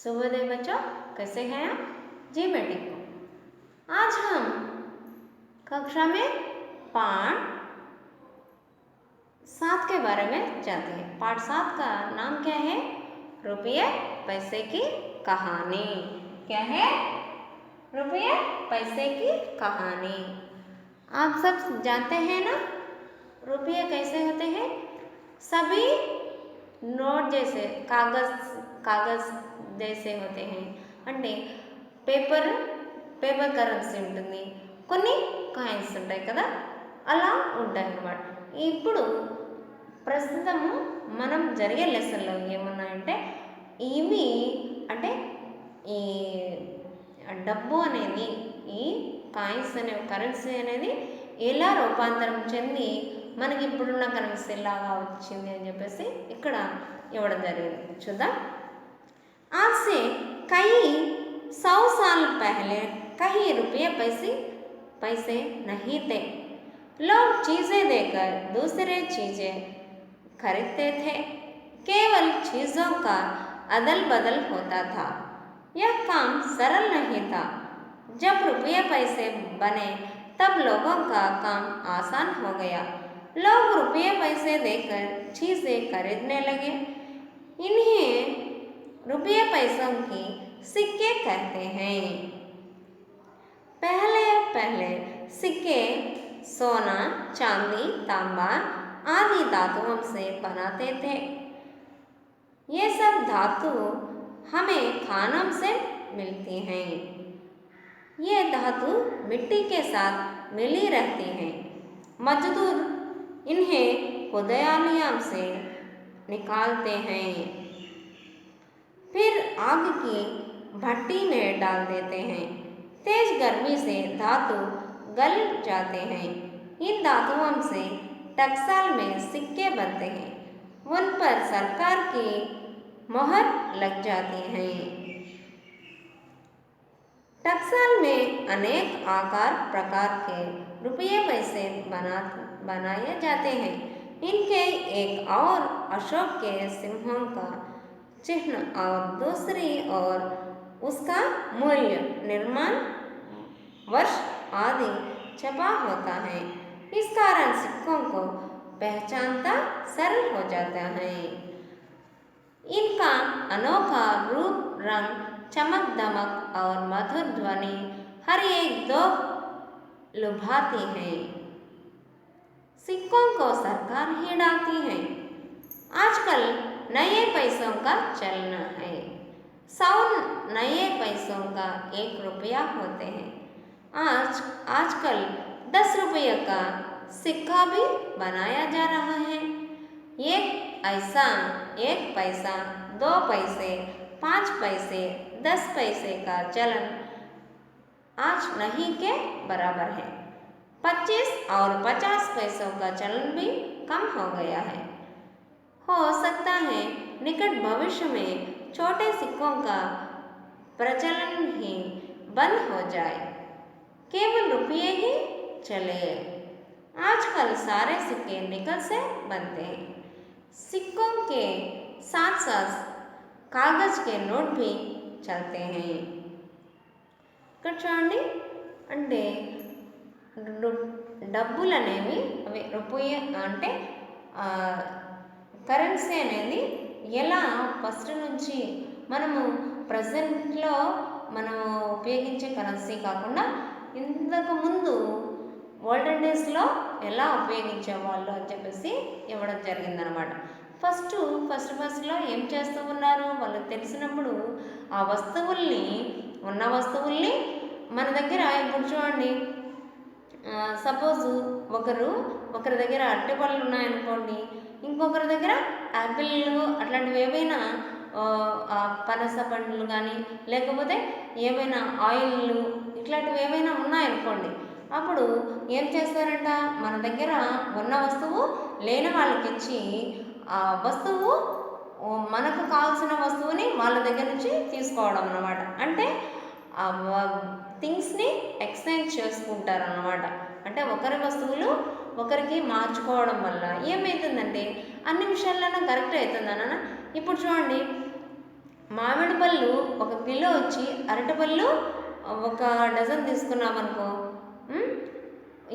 शुभोदय बच्चों, कैसे हैं आप? जी मैं ठीक हूँ। आज हम कक्षा में पाठ 7 के बारे में जानते हैं। पाठ 7 का नाम क्या है? रुपये पैसे की कहानी। क्या है? रुपये पैसे की कहानी। आप सब जानते हैं ना रुपये कैसे होते हैं? सभी नोट जैसे कागज जैसे होते हैं। అంటే పేపర్ కరెన్సీ ఉంటుంది, కొన్ని కాయిన్స్ ఉంటాయి కదా, అలా ఉంటాయి అన్నమాట. ఇప్పుడు ప్రస్తుతము మనం జరిగే లెసన్లో ఏమున్నాయంటే ఇవి అంటే ఈ డబ్బు అనేది, ఈ కాయిన్స్ అనే కరెన్సీ అనేది ఎలా రూపాంతరం చెంది మనకి ఇప్పుడున్న కరెన్సీ లాగా వచ్చింది అని చెప్పేసి ఇక్కడ ఇవ్వడం జరిగింది. చూద్దాం. आज से कई 100 साल पहले कहीं रुपये पैसे नहीं थे। लोग चीज़ें देकर दूसरे चीज़ें खरीदते थे। केवल चीज़ों का अदल बदल होता था। यह काम सरल नहीं था। जब रुपये पैसे बने तब लोगों का काम आसान हो गया। लोग रुपये पैसे देकर चीज़ें खरीदने लगे। इन्हें रुपये पैसों की सिक्के कहते हैं। पहले सिक्के सोना, चांदी, तांबा आदि धातुओं से बनाते थे। ये सब धातु हमें खानों से मिलती हैं। ये धातु मिट्टी के साथ मिली रहती हैं। मजदूर इन्हें खुदाइयों से निकालते हैं, फिर आग की भट्टी में डाल देते हैं। तेज गर्मी से धातु गल जाते हैं। इन धातुओं से टकसाल में सिक्के बनते हैं। उन पर सरकार की मोहर लग जाती है। टकसाल में अनेक आकार प्रकार के रुपये पैसे बनाए जाते हैं। इनके एक और अशोक के सिंहों का चिन्ह और दूसरी ओर उसका मूल्य, निर्माण वर्ष आदि छपा होता है। इस कारण सिक्कों को पहचानता सरल हो जाता है। इनका अनोखा रूप, रंग, चमक दमक और मधुर ध्वनि हर एक दो लुभाती है। सिक्कों को सरकार ही डालती है। आजकल नए पैसों का चलन है। 100 नए पैसों का 1 रुपया होते हैं। आजकल 10 रुपये का सिक्का भी बनाया जा रहा है। एक पैसा, 2 पैसे, 5 पैसे, 10 पैसे का चलन आज नहीं के बराबर है। 25 और 50 पैसों का चलन भी कम हो गया है। हो सकता है निकट भविष्य में छोटे सिक्कों का प्रचलन ही बंद हो जाए, केवल रुपये ही चले। आजकल सारे सिक्के निकल से बनते हैं। सिक्कों के साथ साथ कागज के नोट भी चलते हैं। ఇక్కడ చూడండి, అంటే డబ్బులు అనేవి అవి రూపాయి అంటే కరెన్సీ అనేది ఎలా ఫస్ట్ నుంచి మనము ప్రజెంట్లో మనం ఉపయోగించే కరెన్సీ కాకుండా ఇంతకు ముందు ఓల్డెన్ డేస్లో ఎలా ఉపయోగించేవాళ్ళు అని చెప్పేసి ఇవ్వడం జరిగిందనమాట. ఫస్ట్లో ఏం చేస్తూ ఉన్నారు వాళ్ళకి తెలిసినప్పుడు ఆ ఉన్న వస్తువుల్ని మన దగ్గర ఇప్పుడు చూడండి, సపోజు ఒకరి దగ్గర అరటిపళ్ళు ఉన్నాయనుకోండి, ఇంకొకరి దగ్గర యాపిళ్ళు అట్లాంటివి ఏవైనా పనస పండ్లు కానీ లేకపోతే ఏవైనా ఆయిల్లు ఇట్లాంటివి ఏవైనా ఉన్నాయనుకోండి, అప్పుడు ఏం చేస్తారంట, మన దగ్గర ఉన్న వస్తువు లేని వాళ్ళకి ఇచ్చి ఆ వస్తువు మనకు కావాల్సిన వస్తువుని వాళ్ళ దగ్గర నుంచి తీసుకోవడం అన్నమాట. అంటే థింగ్స్ని ఎక్స్చేంజ్ చేసుకుంటారన్నమాట. అంటే ఒకరి వస్తువులు ఒకరికి మార్చుకోవడం వల్ల ఏమవుతుందంటే అన్ని విషయాల్లోనూ కరెక్ట్ అవుతుందన్న. ఇప్పుడు చూడండి, మామిడి పళ్ళు 1 కిలో వచ్చి అరటిపళ్ళు 1 డజన్ తీసుకున్నామనుకో,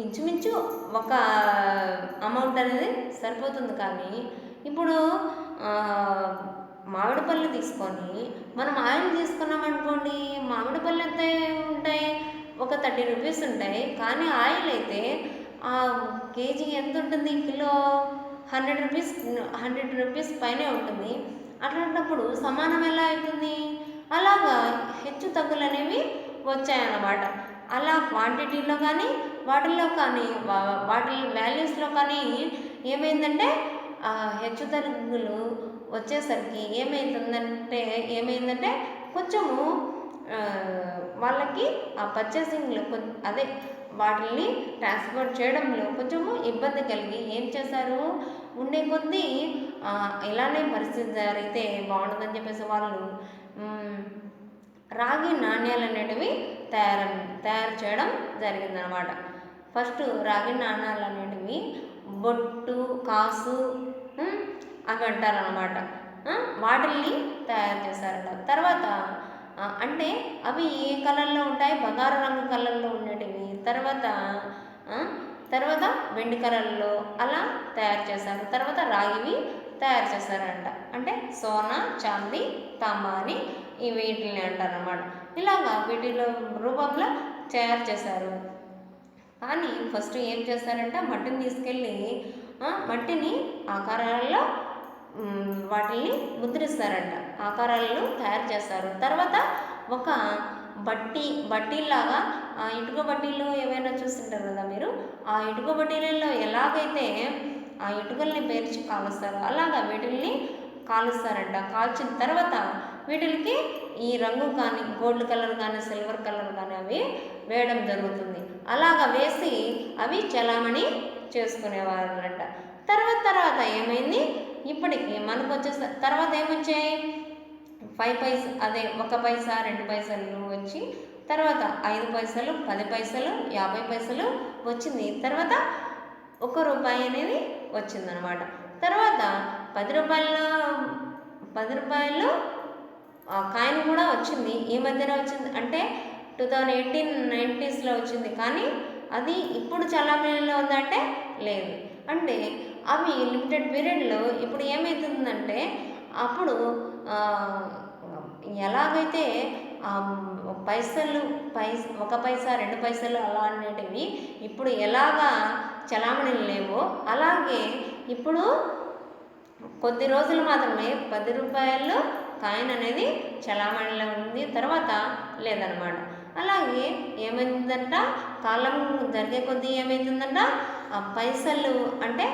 ఇంచుమించు ఒక అమౌంట్ అనేది సరిపోతుంది. కానీ ఇప్పుడు మామిడి పళ్ళు తీసుకొని మనం ఆయిల్ తీసుకున్నామనుకోండి, మామిడి పళ్ళు ఎంత ఉంటాయి, ఒక 30 రూపీస్ ఉంటాయి. కానీ ఆయిల్ అయితే కేజీ ఎంత ఉంటుంది, కిలో 100 రూపీస్ పైనే ఉంటుంది. అట్లాంటప్పుడు సమానం ఎలా అవుతుంది? అలాగా హెచ్చు తగ్గులు అనేవి వచ్చాయన్నమాట. అలా క్వాంటిటీలో కానీ వాటిల్లో కానీ వాటి వాల్యూస్లో కానీ ఏమైందంటే హెచ్చు తగ్గులు వచ్చేసరికి ఏమైందంటే కొంచెము వాళ్ళకి ఆ పర్చేసింగ్లో అదే వాటిని ట్రాన్స్పోర్ట్ చేయడంలో కొంచెము ఇబ్బంది కలిగి ఏం చేశారు, ఉండే కొద్దీ ఇలానే పరిస్థితి జరిగితే బాగుంటుందని చెప్పేసి వాళ్ళు రాగి నాణ్యాలు అనేటివి తయారు చేయడం జరిగిందనమాట. ఫస్ట్ రాగి నాణ్యాలు అనేటివి బొట్టు, కాసు అవి అంటారనమాట. వాటిల్ని తయారు చేశారట. తర్వాత అంటే అవి ఏ కలర్లో ఉంటాయి, బంగారు రంగు కలర్లో ఉండేటివి. తర్వాత వెండి కలర్లో అలా తయారు చేశారు. తర్వాత రాగివి తయారు చేశారంట. అంటే సోనా, చాందీ, తాంబా అని వీటిని అంటారన్నమాట. ఇలాగా వీటిలో రూపంలో తయారు చేశారు. కానీ ఫస్ట్ ఏం చేస్తారంటే మట్టిని తీసుకెళ్ళి మట్టిని ఆకారాల్లో వాటిని ముద్రిస్తారంట, ఆకారాలను తయారు చేస్తారు. తర్వాత ఒక బట్టీలాగా ఇటుక బట్టీలు ఏమైనా చూస్తుంటారు కదా మీరు, ఆ ఇటుక బట్టీలలో ఎలాగైతే ఆ ఇటుకల్ని పేర్చి కాలుస్తారో అలాగా వీటిల్ని కాలుస్తారంట. కాల్చిన తర్వాత వీటికి ఈ రంగు కానీ గోల్డ్ కలర్ కానీ సిల్వర్ కలర్ కానీ అవి వేయడం జరుగుతుంది. అలాగా వేసి అవి చలామణి చేసుకునేవారంట. తర్వాత ఏమైంది, ఇప్పటికి మనకు వచ్చేసి తర్వాత ఏమొచ్చాయి, 5 పైస అదే 1 పైసా 2 పైసలు వచ్చి తర్వాత 5 పైసలు, 10 పైసలు, 50 పైసలు వచ్చింది. తర్వాత 1 రూపాయి అనేది వచ్చిందనమాట. తర్వాత 10 రూపాయలు కాయిన్ కూడా వచ్చింది. ఈ మధ్యన వచ్చింది అంటే 2018-90స్లో వచ్చింది. కానీ అది ఇప్పుడు చలామణిలో ఉందంటే లేదు. అంటే అవి లిమిటెడ్ పీరియడ్లో ఇప్పుడు ఏమవుతుందంటే అప్పుడు ఎలాగైతే 1 పైసా 2 పైసలు అలా అనేటివి ఇప్పుడు ఎలాగా చలామణిలు లేవో అలాగే ఇప్పుడు కొద్ది రోజులు మాత్రమే 10 రూపాయలు కాయిన్ అనేది చలామణిలో ఉంది, తర్వాత లేదనమాట. అలాగే ఏమైందంట, కాలం జరిగే కొద్దీ ఏమవుతుందంట ఆ పైసలు అంటే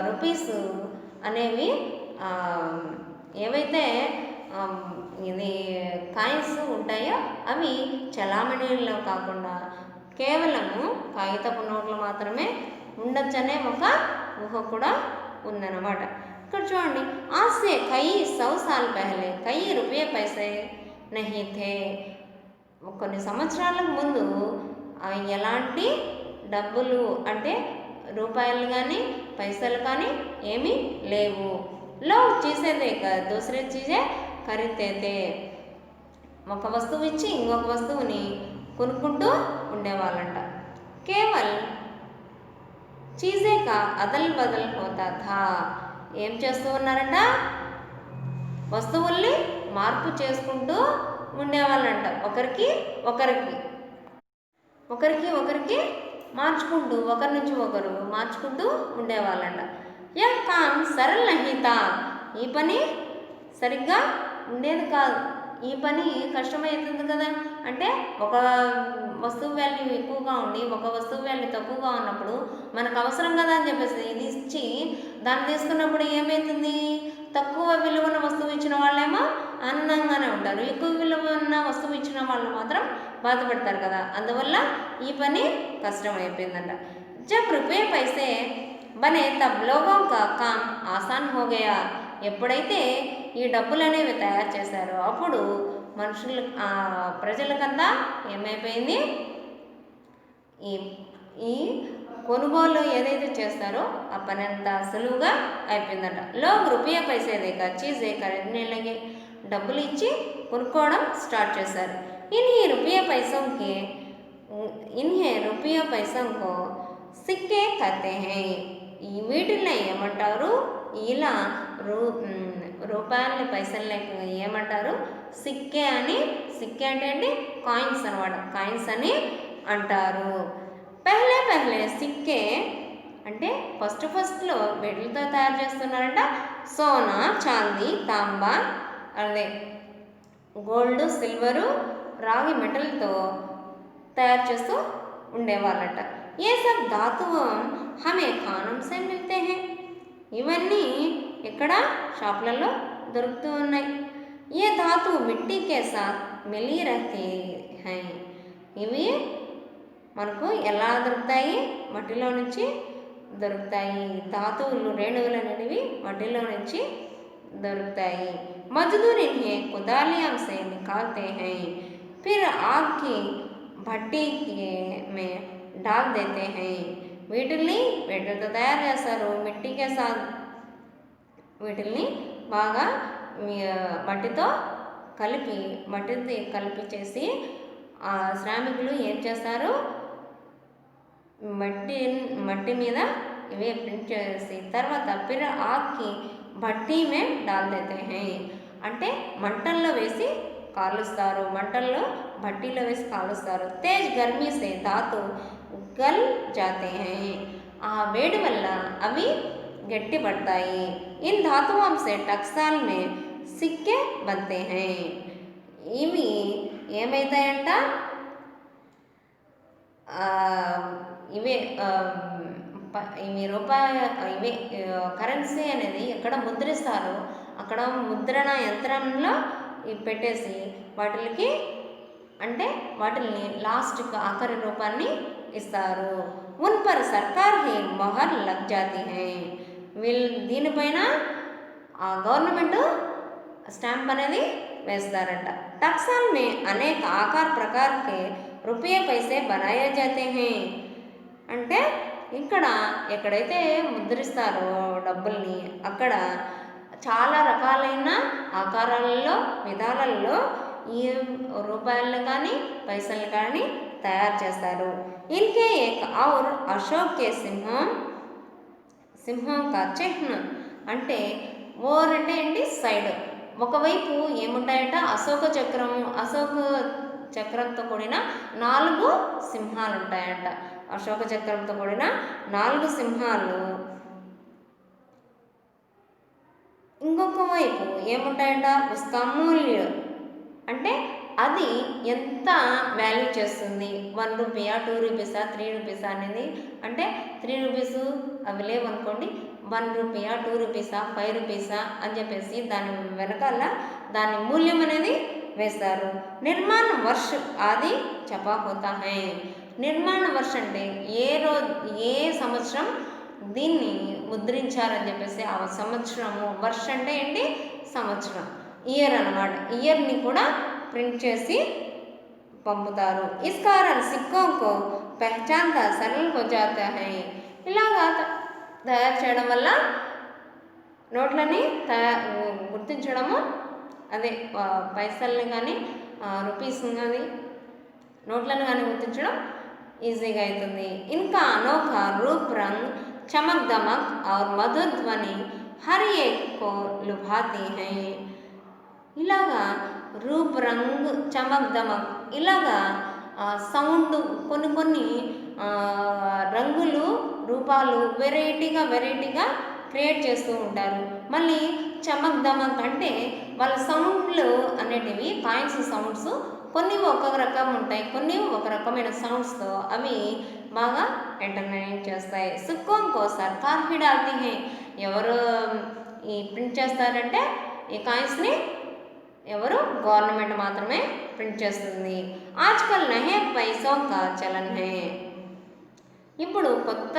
రూపీస్ అనేవి ఏవైతే ఇది కాయిన్స్ ఉంటాయో అవి చలామణిలో కాకుండా కేవలము కాగితపు నోట్లు మాత్రమే ఉండొచ్చనే ఒక ఊహ కూడా ఉందన్నమాట. ఇక్కడ చూడండి, ఆసే కई 100 साल पहले कई रुपये पैसे नहीं थे. కొన్ని సంవత్సరాలకు ముందు ఎలాంటి డబ్బులు అంటే రూపాయలు కానీ పైసలు కానీ ఏమీ లేవు. లోగ్ చీజే దూసరే చీజే ఖరీదతే थे. ఒక వస్తువు ఇచ్చి ఇంకొక వస్తువుని కొనుక్కుంటూ ఉండేవాళ్ళంట. కేవల్ చీజే కా అదల్ బదల్ హోతా థా. ఏం చేస్తూ ఉన్నారంట, వస్తువుల్ని మార్పు చేసుకుంటూ ఉండేవాళ్ళంట. ఒకరికి మార్చుకుంటూ ఒకరి నుంచి ఒకరు మార్చుకుంటూ ఉండేవాళ్ళంట. యా కామ్ సరళ నహీతా. ఈ పని సరిగ్గా ఉండేది కాదు, ఈ పని కష్టమవుతుంది కదా. అంటే ఒక వస్తువు వాల్యూ ఎక్కువగా ఉండి ఒక వస్తువు వాల్యూ తక్కువగా ఉన్నప్పుడు మనకు అవసరం కదా అని చెప్పేసి ఇది ఇచ్చి దాన్ని తీసుకున్నప్పుడు ఏమవుతుంది, తక్కువ విలువన్న వస్తువు ఇచ్చిన వాళ్ళేమో ఆనందంగానే ఉంటారు, ఎక్కువ విలువ ఉన్న వస్తువు ఇచ్చిన వాళ్ళు మాత్రం బాధపడతారు కదా. అందువల్ల ఈ పని కష్టం అయిపోయిందంట. జబ్ రూపాయి పైసే బనే తబ్ లోగోं का काम आसान हो गया. ఎప్పుడైతే ఈ డబ్బులు అనేవి తయారు చేశారో అప్పుడు ప్రజలకంతా ఏమైపోయింది, ఈ కొనుగోలు ఏదైతే చేస్తారో ఆ పని అంతా సులువుగా అయిపోయిందంట. లోగ్ రూపాయి పైసే దేకా చీజే ఖరీదనే లగే. డబ్బులు ఇచ్చి కొనుక్కోవడం స్టార్ట్ చేశారు. ఇన్హీ రూపాయ పైసంకి ఇన్హే రూపాయ పైసంకో సిక్కే కతే హై. ఈ వీటిని ఏమంటారు? ఇలా రూపాయలని పైసల్ని ఏమంటారు? సిక్కే అని. సిక్కే అంటే ఏంటి? కాయిన్స్ అనమాట. కాయిన్స్ అని అంటారు. పెహ్లే పెహ్లే సిక్కే అంటే ఫస్ట్లో వెండితో తయారు చేస్తున్నారంట. సోనా, చాందీ, తాంబా, అదే గోల్డ్, సిల్వరు, రాగి మెటల్తో తయారు చేస్తూ ఉండేవాళ్ళట. ఏ సబ్ ధాతువం హమే ఖానం సే మిల్తే హై. ఇవన్నీ ఎక్కడ? షాపులలో దొరుకుతూ ఉన్నాయి. ఏ ధాతు మిట్టీ కే సాత్ మిలీ రహతీ హై. ఇవి మనకు ఎలా దొరుకుతాయి? మట్టిలో నుంచి దొరుకుతాయి. ధాతువులు, రేణువులు అనేవి మట్టిలో నుంచి దొరుకుతాయి. मजदूर इन्हें कुदालियों से निकालते हैं, फिर आग की भट्टी में डाल देते हैं. వీటిల్ని వేటితో తయారు చేస్తారు? మిట్టికే సాత్ వీటిల్ని బాగా మట్టితో కలిపి చేసి శ్రామికులు ఏం చేస్తారు? మట్టి మీద ఇవే ప్రింట్ చేసి తర్వాత फिर आग की భట్టీ మే డాల్ దేతే హై. అంటే మంటల్లో వేసి కాలుస్తారు. భట్టీలో వేసి కాలుస్తారు. తేజ్ గర్మీ సే ధాతు గల్ జాతే హై. ఆ వేడి వల్ల అవి గట్టి పడతాయి. ఇన్ ధాతువం సే టక్సాల్ మే సిక్కే బన్తే హై. ఇవి ఏమైతాయంట? ఇవే ఇవి కరెన్సీ అనేది ఎక్కడ ముద్రిస్తారో అక్కడ ముద్రణ యంత్రంలో పెట్టేసి వాటిల్ని లాస్ట్కి ఆఖరి రూపాన్ని ఇస్తారు. ఉన్ పర్ సర్కార్ హీ మొహర్ లగ్ జాతీ హై. దీనిపైన గవర్నమెంట్ స్టాంప్ అనేది వేస్తారంట. టక్సాల్ మే అనేక ఆకార్ ప్రకార్ కే రూపాయ పైసే బనాయే జాతే హై. అంటే ఇక్కడ ఎక్కడైతే ముద్రిస్తారో డబ్బుల్ని అక్కడ చాలా రకాలైన ఆకారాలలో, విధాలలో ఈ రూపాయలను కానీ పైసలు కానీ తయారు చేస్తారు. ఇన్కే ఏక్ ఔర్ అశోక్ కే సింహం కా చిహ్న అంటే ఓర్ అంటే ఏంటి? సైడ్. ఒకవైపు ఏముంటాయట? అశోక చక్రంతో కూడిన 4 సింహాలు ఉంటాయంట. అశోక చక్రంతో కూడిన 4 సింహాలు. ఇంకొక వైపు ఏముంటాయంట? ఉస్కా మూల్య అంటే అది ఎంత వాల్యూ చేస్తుంది? 1 రూపాయ, 2 రూపీసా, 3 రూపీసా అనేది. అంటే 3 రూపీసు అవి లేవనుకోండి, 1 రూపాయ, 2 రూపీసా, 5 రూపీసా అని చెప్పేసి దాని వెనకాల దాని మూల్యం అనేది వేస్తారు. నిర్మాణ వర్ష ఆది చపా హోతా హై. నిర్మాణ వర్ష అంటే ఏ సంవత్సరం దీన్ని ముద్రించారని చెప్పేసి ఆ సంవత్సరము. వర్ష అంటే ఏంటి? సంవత్సరం. ఇయర్ అన్నమాట. ఇయర్ని కూడా ప్రింట్ చేసి పంపుతారు. ఇస్ కారణ్ సిక్కోంకో పెహచాన్తా సరళ్ హో జాతా హై. ఇలాగా తయారు చేయడం వల్ల నోట్లని గుర్తించడము, అదే పైసల్ని కానీ రూపీస్ని కానీ నోట్లను కానీ గుర్తించడం ఈజీగా అవుతుంది. ఇంకా అనోఖా రూప్ రంగ్ చమక్ దమక్ और మధుర్ ధ్వని హర్ ఏక్ కో లుభాతీ హై. ఇలాగా రూప్ రంగ్ చమక్ దమక్ ఇలాగా సౌండ్ కొన్ని రంగులు, రూపాలు వెరైటీగా క్రియేట్ చేస్తూ ఉంటారు. మళ్ళీ చమక్ దమక్ అంటే వాళ్ళ సౌండ్లు అనేటివి కాయిన్స్ సౌండ్స్ కొన్ని ఒక రకం ఉంటాయి, కొన్ని ఒక రకమైన సౌండ్స్తో అవి బాగా ఎంటర్టైన్ చేస్తాయి. సిక్కోంకో సర్కార్ హీ డాల్తీ హై. ఎవరు ఈ ప్రింట్ చేస్తారంటే ఈ కాయిన్స్ని ఎవరు? గవర్నమెంట్ మాత్రమే ప్రింట్ చేస్తుంది. ఆజ్కల్ నయే పైసో కా చలన్ హై. ఇప్పుడు కొత్త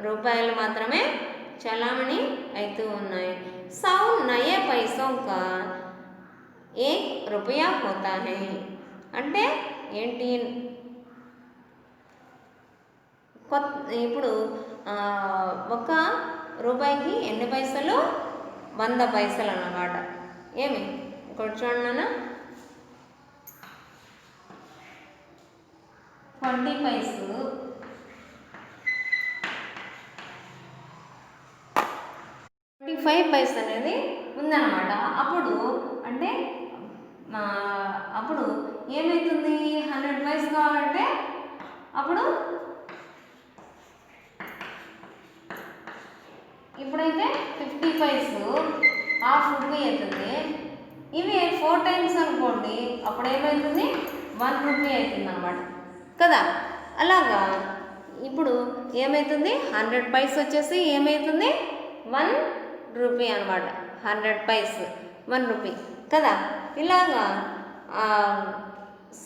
రూపాయలు మాత్రమే చలామణి అవుతూ ఉన్నాయి. 100 నయే పైసో కా 1 రూపాయ హోతా హై. అంటే ఏంటి? ఇప్పుడు 1 రూపాయికి ఎన్ని పైసలు? 100 పైసలు అన్నమాట. ఇక్కడ చూడండి నాన్న 20 పైసు 25 పైస్ అనేది ఉందన్నమాట. అప్పుడు అంటే అప్పుడు ఏమవుతుంది 100 పైస్ కావాలంటే అప్పుడు ఇప్పుడైతే 50 పైస్ హాఫ్ రూపీ అవుతుంది. ఇవి 4 టైమ్స్ అనుకోండి, అప్పుడు ఏమవుతుంది 1 రూపీ అవుతుంది అన్నమాట కదా. అలాగా ఇప్పుడు ఏమవుతుంది 100 పైస్ వచ్చేసి ఏమవుతుంది 1 రూపీ అనమాట. 100 పైస్ 1 రూపీ కదా. ఇలాగా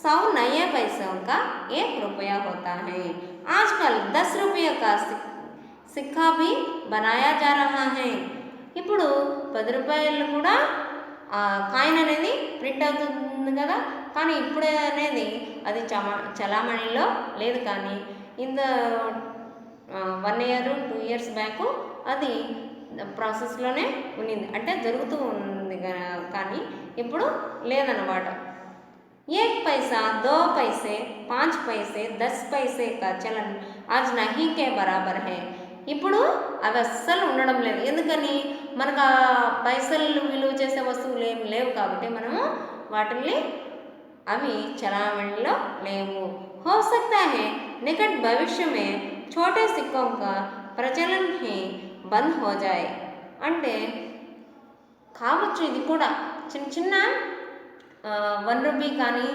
100 नए पैसों का 1 रुपया होता है. आजकल 10 रुपये का సిక్కా भी बनाया जा रहा है. ఇప్పుడు 10 రూపాయలు కూడా కాయిన్ అనేది ప్రింట్ అవుతుంది కదా. కానీ ఇప్పుడు అనేది అది చలామణిలో లేదు. కానీ ఇన్ 1 year 2 years బ్యాక్ అది ప్రాసెస్లోనే ఉన్నింది, అంటే జరుగుతూ ఉంది. కానీ ఇప్పుడు లేదన్నమాట. 1 पैसा 2 पैसे 5 पैसे 10 पैसे का चलन आज नहीं के बराबर है. ఇప్పుడు అవి అస్సలు ఉండడం లేదు. ఎందుకని మనకు ఆ పైసలు విలువ చేసే వస్తువులు ఏమి లేవు కాబట్టి మనము వాటిని అవి చలామణిలో లేవు. हो सकता है निकट भविष्य में छोटे सिक्कों का प्रचलन ही బంద్ हो जाए. అంటే కావచ్చు ఇది కూడా చిన్న చిన్న 1 రూపీ కానీ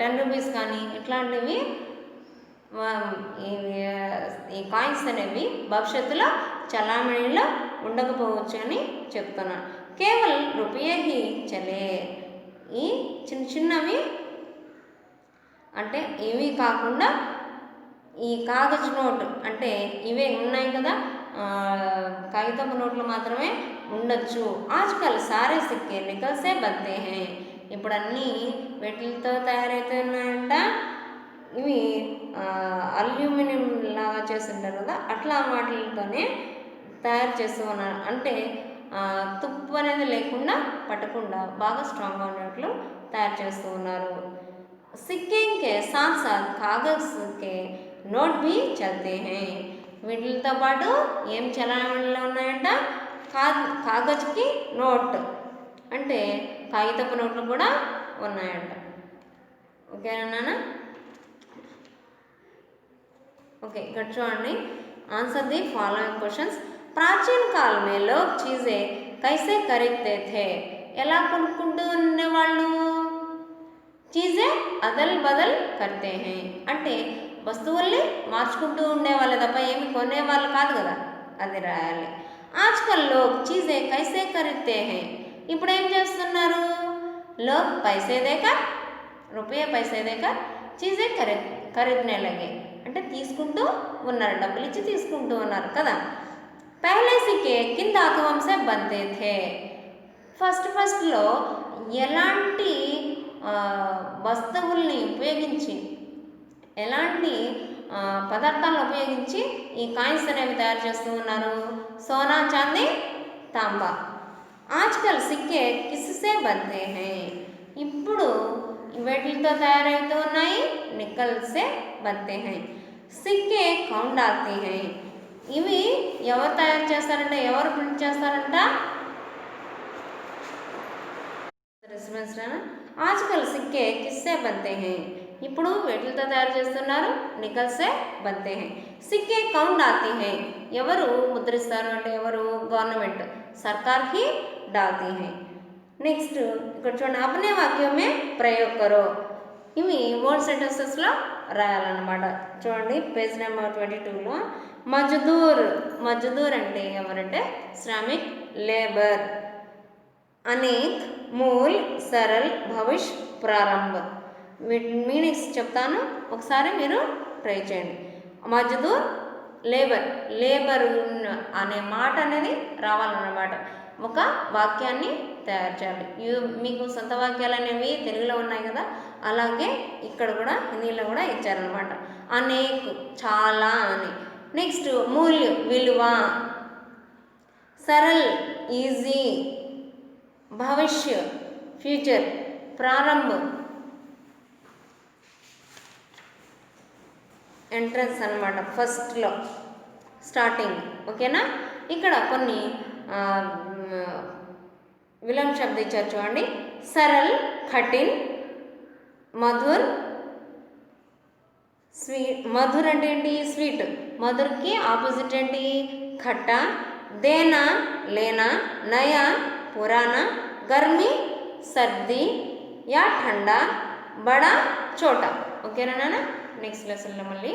10 రూపీస్ కానీ ఇట్లాంటివి ఈ కాయిన్స్ అనేవి భవిష్యత్తులో చలామణిలో ఉండకపోవచ్చు అని చెప్తున్నాను. కేవలం రూపాయే హీ చలే. ఈ చిన్న చిన్నవి అంటే ఇవి కాకుండా ఈ కాగజ్ నోట్ అంటే ఇవే ఉన్నాయి కదా, కాగితపు నోట్లు మాత్రమే ఉండొచ్చు. ఆజ్కల్ సారే సిక్కే నికల్సే బంతే హై. ఇప్పుడు అన్నీ వెటిలతో తయారైతున్నాయంట. ఇవి అల్యూమినియం లాగా చేస్తుంటారు కదా, అట్లా వాటితోనే తయారు చేస్తూ ఉన్నారు. అంటే తుప్పు అనేది లేకుండా పట్టకుండా బాగా స్ట్రాంగ్గా ఉన్నట్లు తయారు చేస్తూ ఉన్నారు. సిక్కే కే సాత్ సాత్ కాగజ్ కే నోట్ भी चलते हैं. వీటితో పాటు ఏం చలామణిలో ఉన్నాయంట, కాగజ్కి నోట్ అంటే కాగితపు నోట్లు కూడా ఉన్నాయంట. ఓకేనా? ఓకే, ఇక్కడ చూడండి. Answer the following questions. ప్రాచీన కాల్ మే లోగ్ చీజే కైసే ఖరీద్తే థే. ఎలా కొనుక్కుంటూ ఉండేవాళ్ళు? చీజే అదల్ బదల్ కర్తే హై అంటే వస్తువుల్ని మార్చుకుంటూ ఉండేవాళ్ళు తప్ప ఏమి కొనేవాళ్ళు కాదు కదా, అది రాయాలి. ఆజ్కల్ లోగ్ చీజే కైసే ఖరీద్తే హై. ఇప్పుడు ఏం చేస్తున్నారు? లోగ్ పైసే దేకర్ రూపాయ పైసే దేకర్ చీజే ఖరీద్నే లగే అంటే తీసుకుంటూ ఉన్నారు, డబ్బులు ఇచ్చి తీసుకుంటూ ఉన్నారు కదా. పహలే సిక్కే కింద ధాతువంసే బంతే థే. ఫస్ట్లో ఎలాంటి వస్తువుల్ని ఉపయోగించి ఎలాంటి పదార్థాలను ఉపయోగించి ఈ కాయిన్స్ అనేవి తయారు చేస్తూ ఉన్నారు? సోనా చాందీ తాంబా. ఆజ్కల్ సిక్కే కిస్సే బంతే హై. ఇప్పుడు వేటితో తయారవుతూ ఉన్నాయి? నిక్కల్సే బంతే హై. సిక్కే కౌన్ డాల్తే హై. ఇవి ఎవరు తయారు చేస్తారంట, ఎవరు ప్రింట్ చేస్తారంట? ఆజ్కల్ సిక్కే కిస్సే బంతే హై. ఇప్పుడు వేటితో తయారు చేస్తున్నారు? నికల్సే బంతే హై. సిక్కే కౌన్ డాల్తీ హై. ఎవరు ముద్రిస్తారు అంటే ఎవరు? గవర్నమెంట్, సర్కార్ హీ డాల్తీ హై. నెక్స్ట్ ఇక్కడ చూడండి. అప్నే వాక్యమే ప్రయోగ్ కరో. ఇవి వర్డ్ సెంటెన్సెస్లో రాయాలన్నమాట. చూడండి పేజ్ నెంబర్ 22లో. మజ్దూర్ అంటే ఎవరంటే శ్రామిక్, లేబర్. అనేక్, మూల్, సరల్, భవిష్, ప్రారంభ. వీటి మీనింగ్స్ చెప్తాను, ఒకసారి మీరు ట్రై చేయండి. మజ్దూర్, లేబర్ అనే మాట అనేది రావాలన్నమాట. ఒక వాక్యాన్ని తయారు చేయాలి. మీకు సొంత వాక్యాలు అనేవి తెలుగులో ఉన్నాయి కదా, అలాగే ఇక్కడ కూడా హిందీలో కూడా ఇచ్చారనమాట. అనేక్ చాలా అని. నెక్స్ట్ మూల్య విలువ, సరల్ ఈజీ, భవిష్య ఫ్యూచర్ ప్రారంభం, ఎంట్రన్స్ అన్నమాట, ఫస్ట్లో స్టార్టింగ్. ఓకేనా. ఇక్కడ కొన్ని విలోమ శబ్ద ఇచ్చారు చూడండి. సరల్, కఠిన్, మధుర్, స్వీట్. మధుర్ అంటే ఏంటి? స్వీట్. మధుర్కి ఆపోజిట్ ఏంటి? ఖట్టా. దేనా లేనా, నయా పురానా, గర్మి సర్ది యా ఠండా, బడా చోటా. ఓకేనా నాన్న? నెక్స్ట్ లెసన్లో మళ్ళీ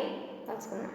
కలుసుకుందాం.